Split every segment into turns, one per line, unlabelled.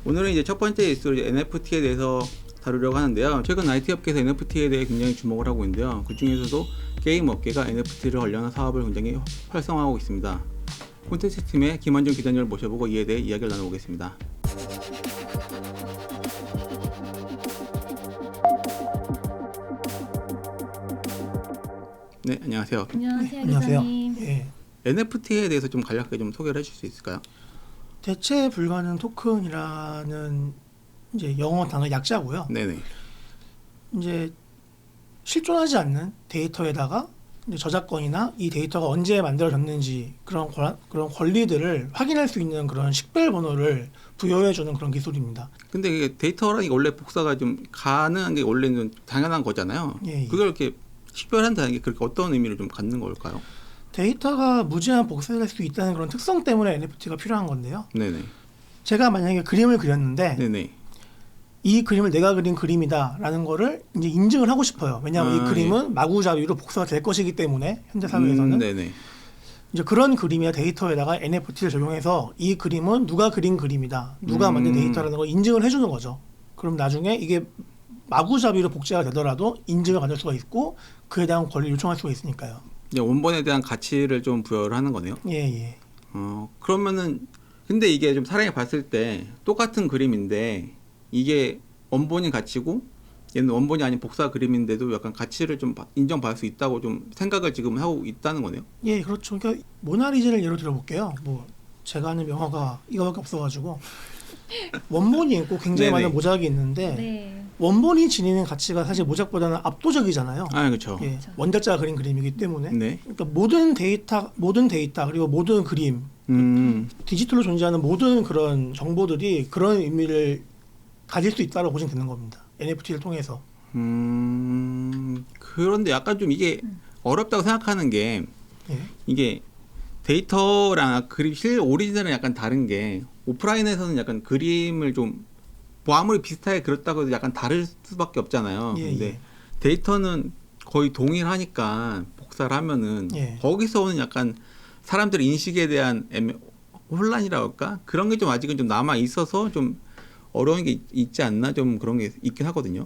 오늘은 이제 첫 번째 이슈로 NFT에 대해서 다루려고 하는데요. 최근 IT 업계에서 NFT에 대해 굉장히 주목을 하고 있는데요. 그 중에서도 게임 업계가 NFT를 관련한 사업을 굉장히 활성화하고 있습니다. 콘텐츠 팀의 김원준 기자님을 모셔보고 이에 대해 이야기를 나눠보겠습니다. 네, 안녕하세요.
안녕하세요,
안녕하세요.
기자님.
예.
NFT에 대해서 좀 간략하게 좀 소개를 해줄 수 있을까요?
대체 불가능 토큰이라는 이제 영어 단어 약자고요.
네네.
이제 실존하지 않는 데이터에다가 이제 저작권이나 이 데이터가 언제 만들어졌는지 그런 권리들을 확인할 수 있는 그런 식별 번호를 부여해주는 그런 기술입니다.
근데 이게 데이터라는 게 원래 복사가 좀 가능한 게 원래는 당연한 거잖아요.
예, 예.
그걸 이렇게 식별한다는 게 그렇게 어떤 의미를 좀 갖는 걸까요?
데이터가 무제한 복사될 수 있다는 그런 특성 때문에 NFT가 필요한 건데요.
네네.
제가 만약에 그림을 그렸는데
네네.
이 그림을 내가 그린 그림이다라는 거를 이제 인증을 하고 싶어요. 왜냐하면 이 그림은 마구잡이로 복사가 될 것이기 때문에 현재 사회에서는
네네.
이제 그런 그림이나 데이터에다가 NFT를 적용해서 이 그림은 누가 그린 그림이다, 누가 만든 데이터라는 걸 인증을 해주는 거죠. 그럼 나중에 이게 마구잡이로 복제가 되더라도 인증을 받을 수가 있고 그에 대한 권리를 요청할 수가 있으니까요.
원본에 대한 가치를 좀 부여를 하는 거네요.
예.
그러면은 근데 이게 좀 사람이 봤을 때 똑같은 그림인데 이게 원본인 가치고 얘는 원본이 아닌 복사 그림인데도 약간 가치를 좀 인정받을 수 있다고 좀 생각을 지금 하고 있다는 거네요.
예, 그렇죠. 그러니까 모나리자를 예로 들어볼게요. 뭐 제가 아는 영화가 이거밖에 없어가지고 원본이 있고 굉장히
네네.
많은 모작이 있는데
네.
원본이 지니는 가치가 사실 모작보다는 압도적이잖아요.
아, 그렇죠.
예,
그렇죠.
원작자가 그린 그림이기 때문에
네.
그러니까 모든 데이터 그리고 모든 그림, 디지털로 존재하는 모든 그런 정보들이 그런 의미를 가질 수 있다고 보시면 되는 겁니다. NFT를 통해서.
그런데 약간 좀 이게 어렵다고 생각하는 게
예.
이게 데이터랑 그림 실 오리지널은 약간 다른 게 오프라인에서는 약간 그림을 좀 뭐 아무리 비슷하게 그렸다고 해도 약간 다를 수밖에 없잖아요.
예,
근데
예.
데이터는 거의 동일하니까 복사를 하면은
예.
거기서 오는 약간 사람들의 인식에 대한 혼란이라고 할까? 그런 게 좀 아직은 좀 남아 있어서 좀 어려운 게 있지 않나? 좀 그런 게 있긴 하거든요.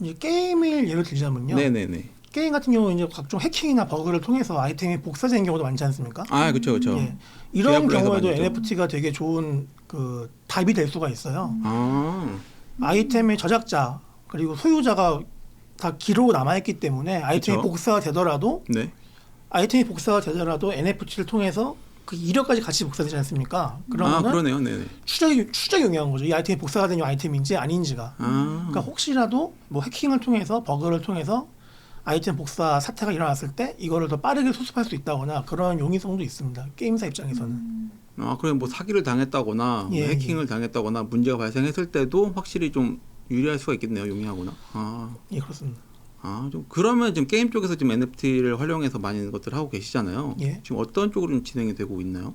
이제 게임을 예로 들자면요.
네네네.
게임 같은 경우는 이제 각종 해킹이나 버그를 통해서 아이템이 복사되는 경우도 많지 않습니까?
아, 그렇죠, 그렇죠.
예. 이런
디아블로에서
경우에도
많이 있죠.
NFT가 되게 좋은 그 답이 될 수가 있어요.
아,
아이템의 저작자 그리고 소유자가 다 기록 남아있기 때문에 아이템이
그쵸.
복사가 되더라도 NFT를 통해서 그 이력까지 같이 복사되지 않습니까? 그러면은
그러네요, 네네.
추적이 중요한 거죠. 이 아이템이 복사가 된 아이템인지 아닌지가.
아,
그러니까 혹시라도 뭐 해킹을 통해서 버그를 통해서 아이템 복사 사태가 일어났을 때 이거를 더 빠르게 수습할 수 있다거나 그런 용이성도 있습니다. 게임사 입장에서는.
그럼 뭐 사기를 당했다거나
예,
뭐 해킹을 당했다거나 문제가 발생했을 때도 확실히 좀 유리할 수가 있겠네요, 용이하거나.
예, 그렇습니다.
좀 그러면 지금 게임 쪽에서 지금 NFT를 활용해서 많은 것들을 하고 계시잖아요.
예.
지금 어떤 쪽으로 좀 진행이 되고 있나요?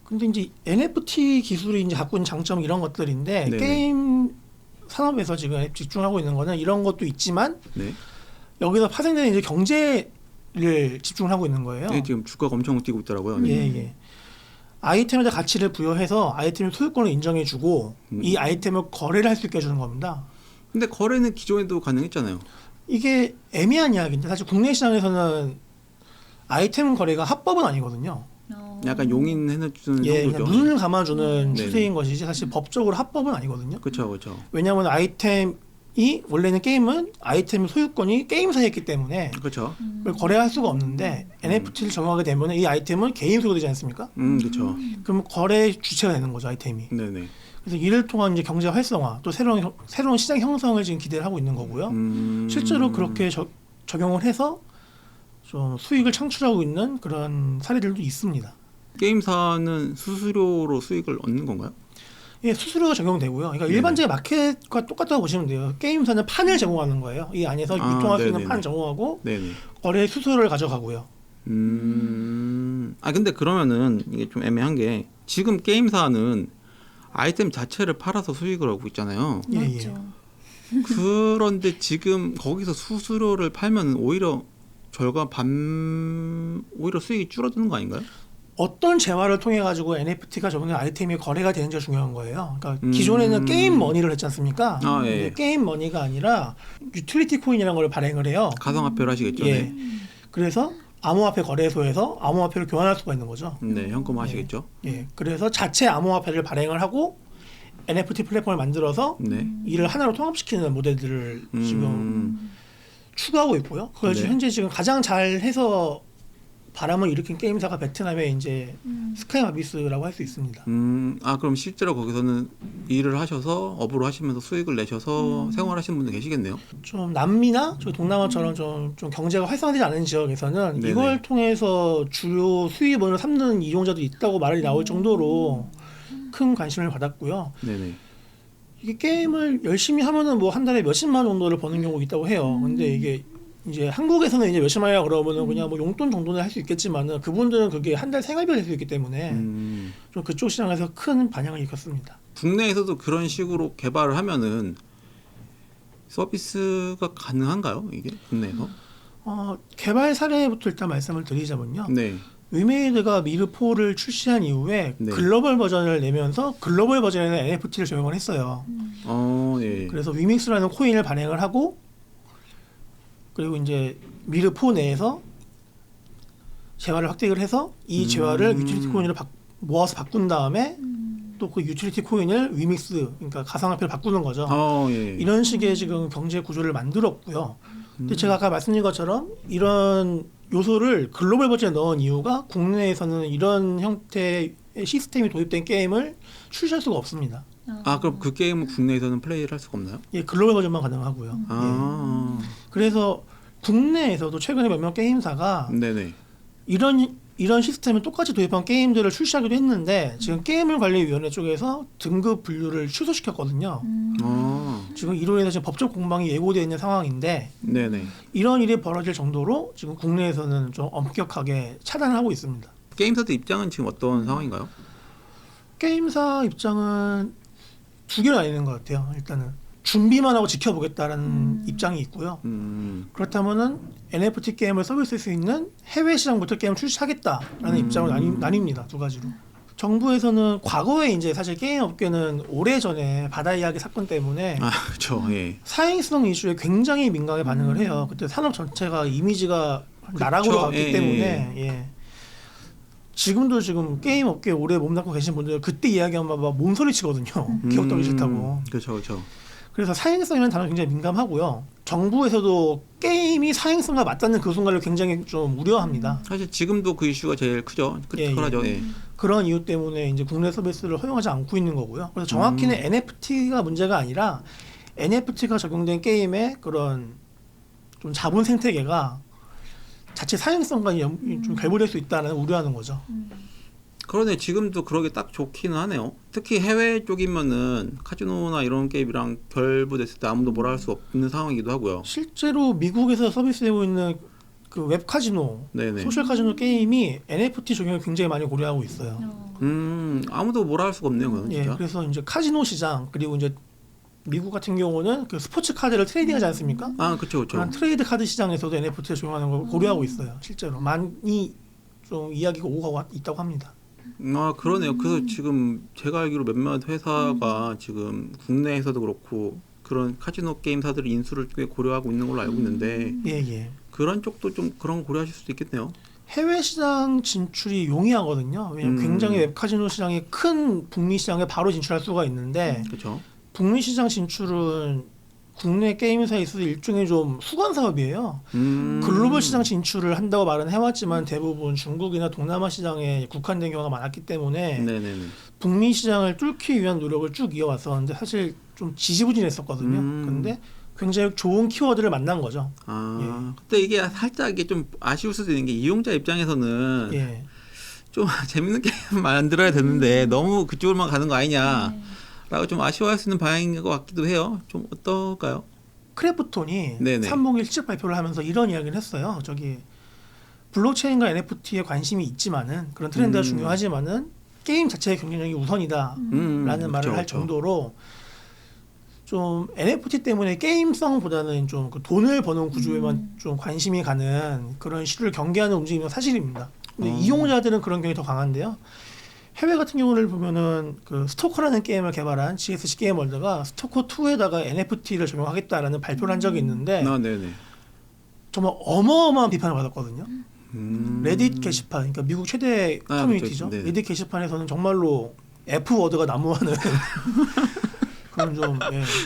근데 이제 NFT 기술이 이제 갖고 있는 장점 이런 것들인데
네네.
게임 산업에서 지금 집중하고 있는 거는 이런 것도 있지만
네.
여기서 파생되는 이제 경제를 집중을 하고 있는 거예요.
네, 지금 주가가 엄청 뛰고 있더라고요.
예. 아이템에다 가치를 부여해서 아이템의 소유권을 인정해주고 이 아이템을 거래를 할 수 있게 해주는 겁니다.
근데 거래는 기존에도 가능했잖아요.
이게 애매한 이야기인데 사실 국내 시장에서는 아이템 거래가 합법은 아니거든요.
약간 용인해주는
예,
정도죠.
그냥 눈을 감아주는
네네.
추세인 것이지 사실 법적으로 합법은 아니거든요.
그렇죠.
왜냐하면 아이템이 원래는 게임은 아이템 소유권이 게임사에 있기 때문에
그렇죠.
그걸 거래할 수가 없는데 NFT를 적용하게 되면 이 아이템은 개인 소유되지 않습니까?
그렇죠.
그럼 거래 주체가 되는 거죠 아이템이.
네네.
그래서 이를 통한 이제 경제 활성화 또 새로운 시장 형성을 지금 기대를 하고 있는 거고요. 실제로 그렇게 적용을 해서 좀 수익을 창출하고 있는 그런 사례들도 있습니다.
게임사는 수수료로 수익을 얻는 건가요?
예, 수수료가 적용되고요. 그러니까 일반적인 마켓과 똑같다고 보시면 돼요. 게임사는 판을 제공하는 거예요. 이 안에서 유통할 수 있는
네네네.
판 제공하고
네네.
거래 수수료를 가져가고요.
근데 그러면은 이게 좀 애매한 게 지금 게임사는 아이템 자체를 팔아서 수익을 얻고 있잖아요.
예,
맞죠.
그런데 지금 거기서 수수료를 팔면 오히려 오히려 수익이 줄어드는 거 아닌가요?
어떤 재화를 통해 가지고 NFT가 적용된 아이템이 거래가 되는지가 중요한 거예요. 그러니까 기존에는 게임 머니를 했지 않습니까?
아, 예.
근데 게임 머니가 아니라 유틸리티 코인이라는 걸 발행을 해요.
가상화폐를 하시겠죠.
예.
네.
그래서 암호화폐 거래소에서 암호화폐를 교환할 수가 있는 거죠.
네, 현금 하시겠죠.
예. 그래서 자체 암호화폐를 발행을 하고 NFT 플랫폼을 만들어서
네.
이를 하나로 통합시키는 모델들을 지금 추구하고 있고요. 그걸
네.
현재 지금 가장 잘해서 바람을 일으킨 게임사가 베트남의 이제 스카이마비스라고 할 수 있습니다.
그럼 실제로 거기서는 일을 하셔서 업으로 하시면서 수익을 내셔서 생활하시는 분들 계시겠네요.
좀 남미나 저희 동남아처럼 좀 경제가 활성화되지 않은 지역에서는
네네.
이걸 통해서 주요 수입원을 삼는 이용자도 있다고 말이 나올 정도로 큰 관심을 받았고요.
네네.
이게 게임을 열심히 하면은 뭐 한 달에 몇십만 원 정도를 버는 경우가 있다고 해요. 근데 이게 이제 한국에서는 이제 몇십만이라 그러면은 그냥 뭐 용돈 정도는 할 수 있겠지만은 그분들은 그게 한 달 생활비가 될 수 있기 때문에 좀 그쪽 시장에서 큰 반향을 일으켰습니다.
국내에서도 그런 식으로 개발을 하면은 서비스가 가능한가요? 이게 국내에서?
개발 사례부터 일단 말씀을 드리자면요.
네.
위메이드가 미르4를 출시한 이후에
네.
글로벌 버전을 내면서 글로벌 버전에는 NFT를 적용을 했어요.
예.
그래서 위믹스라는 코인을 발행을 하고 그리고 이제 미르4 내에서 재화를 확대를 해서 이 재화를 유틸리티 코인으로 모아서 바꾼 다음에 또 그 유틸리티 코인을 위믹스, 그러니까 가상화폐로 바꾸는 거죠.
예.
이런 식의 지금 경제 구조를 만들었고요. 근데 제가 아까 말씀드린 것처럼 이런 요소를 글로벌 버전에 넣은 이유가 국내에서는 이런 형태의 시스템이 도입된 게임을 출시할 수가 없습니다.
그럼 그 게임은 국내에서는 플레이를 할 수가 없나요?
예, 글로벌 버전만 가능하고요. 예. 그래서 국내에서도 최근에 몇몇 게임사가
네네.
이런 시스템을 똑같이 도입한 게임들을 출시하기도 했는데 지금 게임을관리위원회 쪽에서 등급 분류를 취소시켰거든요. 지금 이로 인해서 지금 법적 공방이 예고되어 있는 상황인데
네네.
이런 일이 벌어질 정도로 지금 국내에서는 좀 엄격하게 차단을 하고 있습니다.
게임사들 입장은 지금 어떤 상황인가요?
게임사 입장은 두 개로 나뉘는 것 같아요. 일단은 준비만 하고 지켜보겠다라는 입장이 있고요. 그렇다면은 NFT 게임을 서비스할 수 있는 해외 시장부터 게임을 출시하겠다라는 입장을 나뉩니다. 두 가지로. 정부에서는 과거에 이제 사실 게임 업계는 오래전에 바다 이야기 사건 때문에
그렇죠. 예.
사행성 이슈에 굉장히 민감하게 반응을 해요. 그때 산업 전체가 이미지가 나락으로 갔기
예,
때문에 예. 지금도 지금 게임 업계에 오래 몸담고 계신 분들 그때 이야기하면 막 몸소리 치거든요. 기억하기 싫다고.
그렇죠.
그래서 사행성이라는 단어가 굉장히 민감하고요. 정부에서도 게임이 사행성과 맞닿는 그 순간을 굉장히 좀 우려합니다.
사실 지금도 그 이슈가 제일 크죠. 크리티컬하죠. 예.
그런 이유 때문에 이제 국내 서비스를 허용하지 않고 있는 거고요. 그래서 정확히는 NFT가 문제가 아니라 NFT가 적용된 게임의 그런 좀 자본 생태계가 자체 사행성과 좀 결부될 수 있다는 우려하는 거죠.
그러네. 지금도 그러기 딱 좋기는 하네요. 특히 해외 쪽이면은 카지노나 이런 게임이랑 결부됐을 때 아무도 뭐라 할 수 없는 상황이기도 하고요.
실제로 미국에서 서비스되고 있는 그 웹 카지노,
네네.
소셜 카지노 게임이 NFT 적용을 굉장히 많이 고려하고 있어요.
아무도 뭐라 할 수가 없네요, 그건 진짜.
예, 그래서 이제 카지노 시장 그리고 이제 미국 같은 경우는 그 스포츠 카드를 트레이딩하지 않습니까?
그렇죠.
그런 트레이드 카드 시장에서도 NFT를 적용하는 걸 고려하고 있어요. 실제로 많이 좀 이야기가 오고 가고 있다고 합니다.
그러네요. 그래서 지금 제가 알기로 몇몇 회사가 지금 국내에서도 그렇고 그런 카지노 게임사들이 인수를 꽤 고려하고 있는 걸로 알고 있는데
예.
그런 쪽도 좀 그런 거 고려하실 수도 있겠네요.
해외 시장 진출이 용이하거든요. 왜냐하면 굉장히 웹 카지노 시장이 큰 북미 시장에 바로 진출할 수가 있는데
그렇죠.
북미 시장 진출은 국내 게임사에 있어서 일종의 좀 수건 사업이에요. 글로벌 시장 진출을 한다고 말은 해왔지만 대부분 중국이나 동남아 시장에 국한된 경우가 많았기 때문에
네네네.
북미 시장을 뚫기 위한 노력을 쭉 이어왔었는데 사실 좀 지지부진했었거든요. 근데 굉장히 좋은 키워드를 만난 거죠.
근데 이게 살짝 이게 좀 아쉬울 수도 있는 게 이용자 입장에서는
예.
좀 재밌는 게임 만들어야 되는데 너무 그쪽으로만 가는 거 아니냐라고 좀 아쉬워할 수 있는 방향인 것 같기도 해요. 좀 어떨까요?
크래프톤이
네네.
301 실적 발표를 하면서 이런 이야기를 했어요. 블록체인과 NFT에 관심이 있지만은 그런 트렌드가 중요하지만은 게임 자체의 경쟁력이 우선이다라는 말을 할 정도로 좀 NFT 때문에 게임성보다는 좀 그 돈을 버는 구조에만 좀 관심이 가는 그런 시류를 경계하는 움직임은 사실입니다. 근데 이용자들은 그런 경향이 더 강한데요. 해외 같은 경우를 보면은 그 스토커라는 게임을 개발한 GSC 게임월드가 스토커 2에다가 NFT를 적용하겠다라는 발표를 한 적이 있는데
네네.
정말 어마어마한 비판을 받았거든요. 레딧 게시판, 그러니까 미국 최대 커뮤니티죠.
그렇죠.
레딧 게시판에서는 정말로 F 워드가 난무하는 그런 좀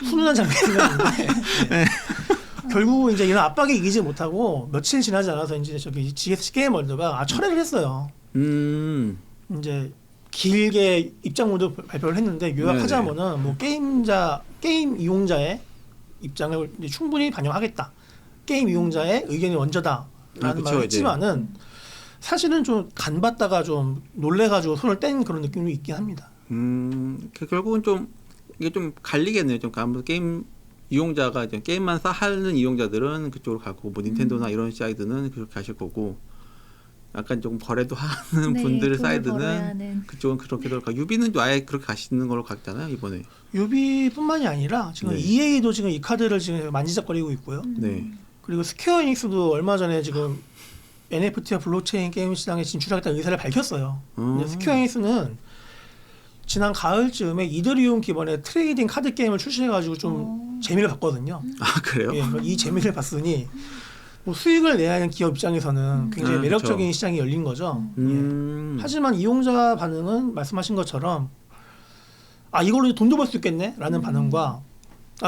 훈훈한 장면이었는데 결국 이제 이런 압박에 이기지 못하고 며칠 지나지 않아서 이제 저기 GSC 게임월드가 철회를 했어요. 이제 길게 입장문도 발표를 했는데 요약하자면은 뭐 게임 이용자의 입장을 이제 충분히 반영하겠다. 게임 이용자의 의견이 먼저다라는 말을 했지만은 사실은 좀 간받다가 좀 놀래가지고 손을 뗀 그런 느낌도 있긴 합니다.
결국은 좀 이게 좀 갈리겠네요. 좀 아무래도 게임 이용자가 이제 게임만 하는 이용자들은 그쪽으로 가고 뭐 닌텐도나 이런 사이드는 그렇게 하실 거고. 약간 조금 거래도 하는 분들 사이드는 그쪽은 그렇게 돌까. 유비는 아예 그렇게 가시는 걸로 갔잖아요 이번에.
유비뿐만이 아니라 지금 EA도 지금 이 카드를 지금 만지작거리고 있고요. 그리고 스퀘어 에닉스도 얼마 전에 지금 NFT와 블록체인 게임 시장에 진출하겠다는 의사를 밝혔어요. 근데 스퀘어 에닉스는 지난 가을쯤에 이더리움 기반의 트레이딩 카드 게임을 출시해가지고 좀 재미를 봤거든요.
아 그래요?
이 재미를 봤으니. 뭐 수익을 내야 하는 기업 입장에서는 굉장히 매력적인
그렇죠.
시장이 열린 거죠. 하지만 이용자 반응은 말씀하신 것처럼 이걸로 돈도 벌 수 있겠네 라는 반응과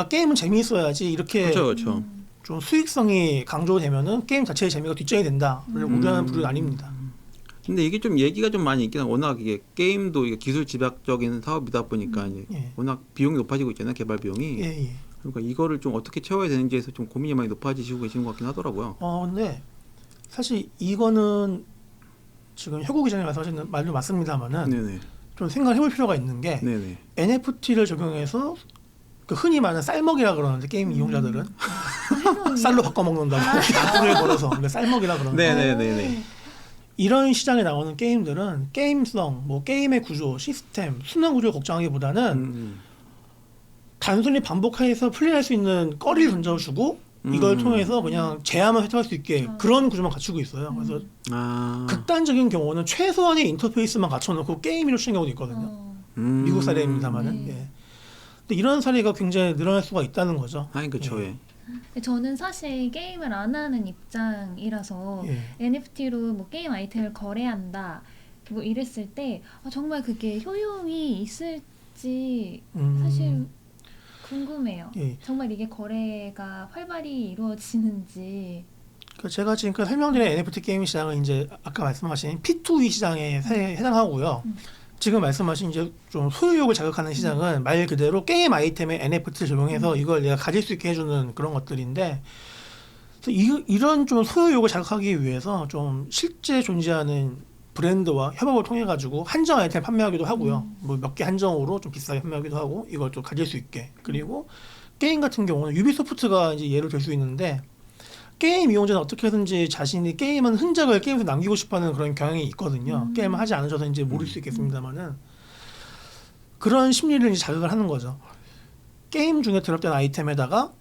게임은 재미있어야지 이렇게
그렇죠.
좀 수익성이 강조되면은 게임 자체의 재미가 뒷전이 된다. 우려하는 부류는 아닙니다.
근데 이게 좀 얘기가 좀 많이 있긴 해. 워낙 이게 게임도 이게 기술 집약적인 사업이다 보니까 이제 워낙 비용이 높아지고 있잖아요. 개발 비용이. 그러니까 이거를 좀 어떻게 채워야 되는지에서 좀 고민이 많이 높아지시고 계시는 것 같긴 하더라고요.
근데 사실 이거는 지금 혁우 기자님 말씀하신 말도 맞습니다만은 좀 생각을 해볼 필요가 있는 게 NFT를 적용해서 그 흔히 말하는 쌀먹이라 그러는데 게임 이용자들은 쌀로 바꿔 먹는다고 돈을 벌어서 쌀먹이라 그러는데 이런 시장에 나오는 게임들은 게임성, 뭐 게임의 구조, 시스템, 순환 구조 걱정하기보다는 단순히 반복해서 플레이할 수 있는 거리를 던져주고 이걸 통해서 그냥 제한을 획득할 수 있게 그런 구조만 갖추고 있어요. 그래서 극단적인 경우는 최소한의 인터페이스만 갖춰놓고 게임으로 치는 경우도 있거든요. 미국 사례입니다만은. 근데 이런 사례가 굉장히 늘어날 수가 있다는 거죠.
그렇죠.
저는 사실 게임을 안 하는 입장이라서 NFT로 뭐 게임 아이템을 거래한다 뭐 이랬을 때 정말 그게 효용이 있을지 사실 궁금해요. 정말 이게 거래가 활발히 이루어지는지.
제가 지금 설명드린 NFT 게임 시장은 이제 아까 말씀하신 P2E 시장에 해당하고요. 지금 말씀하신 이제 좀 소유욕을 자극하는 시장은 말 그대로 게임 아이템에 NFT를 적용해서 이걸 내가 가질 수 있게 해주는 그런 것들인데, 이런 좀 소유욕을 자극하기 위해서 좀 실제 존재하는 브랜드와 협업을 통해 가지고 한정 아이템 판매하기도 하고요. 뭐 몇 개 한정으로 좀 비싸게 판매하기도 하고 이걸 좀 가질 수 있게. 그리고 게임 같은 경우는 유비소프트가 이제 예로 들 수 있는데, 게임 이용자는 어떻게든지 자신이 게임한 흔적을 게임에서 남기고 싶어하는 그런 경향이 있거든요. 게임을 하지 않으셔서 이제 모를 수 있겠습니다만은 그런 심리를 이제 자극을 하는 거죠. 게임 중에 드랍된 아이템에다가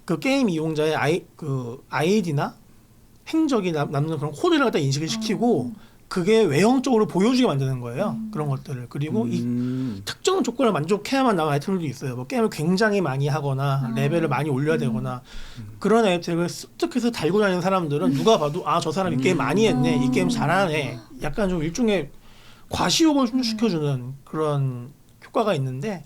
그 게임 이용자의 아이디나 행적이 남는 그런 코드를 갖다 인식을 시키고 그게 외형적으로 보여주게 만드는 거예요. 그런 것들을. 그리고 이 특정 조건을 만족해야만 나온 아이템들도 있어요. 뭐 게임을 굉장히 많이 하거나 레벨을 많이 올려야 되거나 그런 아이템을 습득해서 달고 다니는 사람들은 누가 봐도 저 사람 이 게임 많이 했네, 이 게임 잘하네, 약간 좀 일종의 과시욕을 시켜주는 그런 효과가 있는데,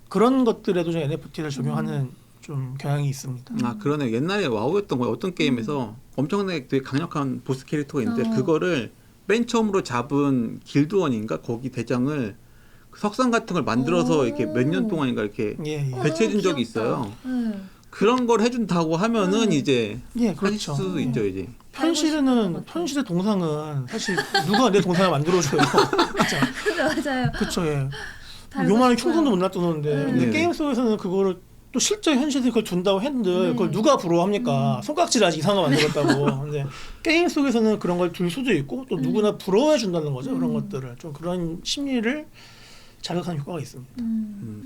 그런 것들에도 좀 NFT를 적용하는 좀 경향이 있습니다.
그러네. 옛날에 와우였던 거예요. 어떤 게임에서 엄청나게 되게 강력한 보스 캐릭터가 있는데 그거를 맨 처음으로 잡은 길드원인가 거기 대장을 석상 같은 걸 만들어서 이렇게 몇 년 동안인가 이렇게 배치해준 적이 있어요. 그런 걸 해준다고 하면은 이제 할 수도 있죠 이제.
현실의 동상은 사실 누가 내 동상을 만들어줘요.
맞아요.
그렇죠. 요만한 충성도 못 놔두는데 근데 게임 속에서는 그거를 또 실제 현실에 그걸 둔다고 했는데 그걸 누가 부러워합니까? 손깍지라지 이상한 거 만들었다고. 근데 게임 속에서는 그런 걸 둘 수도 있고 또 누구나 부러워해 준다는 거죠. 그런 것들을 좀 그런 심리를 자극하는 효과가 있습니다.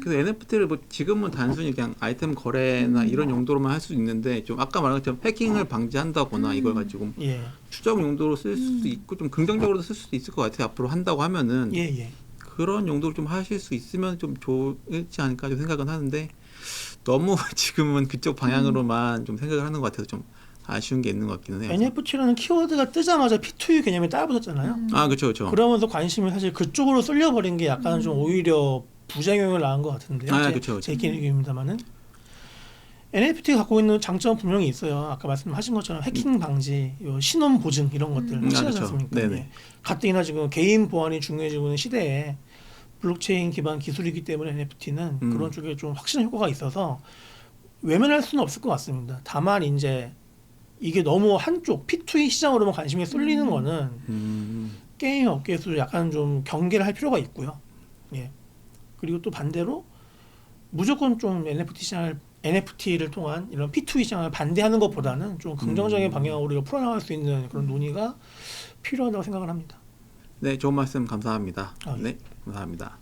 그래서 NFT를 뭐 지금은 단순히 그냥 아이템 거래나 이런 용도로만 할 수 있는데 좀 아까 말한 것처럼 해킹을 방지한다거나 이걸 가지고
예.
추적 용도로 쓸 수도 있고 좀 긍정적으로도 쓸 수도 있을 것 같아요. 앞으로 한다고 하면은
예.
그런 용도로 좀 하실 수 있으면 좀 좋지 않을까 좀 생각은 하는데 너무 지금은 그쪽 방향으로만 좀 생각을 하는 것 같아서 좀 아쉬운 게 있는 것 같기는 해요.
NFT라는 키워드가 뜨자마자 P2E 개념이 따라붙었잖아요.
아 그렇죠.
그러면서 관심이 사실 그쪽으로 쏠려버린 게 약간 좀 오히려 부작용을 낳은 것 같은데요.
아, 그쵸.
제 개인입니다만은 NFT가 갖고 있는 장점은 분명히 있어요. 아까 말씀하신 것처럼 해킹 방지, 요 신원 보증 이런 것들 확실하지
그쵸.
않습니까?
네네.
예. 가뜩이나 지금 개인 보안이 중요해지고 있는 시대에 블록체인 기반 기술이기 때문에 NFT는 그런 쪽에 좀 확실한 효과가 있어서 외면할 수는 없을 것 같습니다. 다만 이제 이게 너무 한쪽 P2E 시장으로만 관심이 쏠리는 거는 게임 업계에서도 약간 좀 경계를 할 필요가 있고요. 예. 그리고 또 반대로 무조건 좀 NFT를 통한 이런 P2E 시장을 반대하는 것보다는 좀 긍정적인 방향으로 우리가 풀어나갈 수 있는 그런 논의가 필요하다고 생각을 합니다.
네, 좋은 말씀 감사합니다.
아, 예.
네, 감사합니다.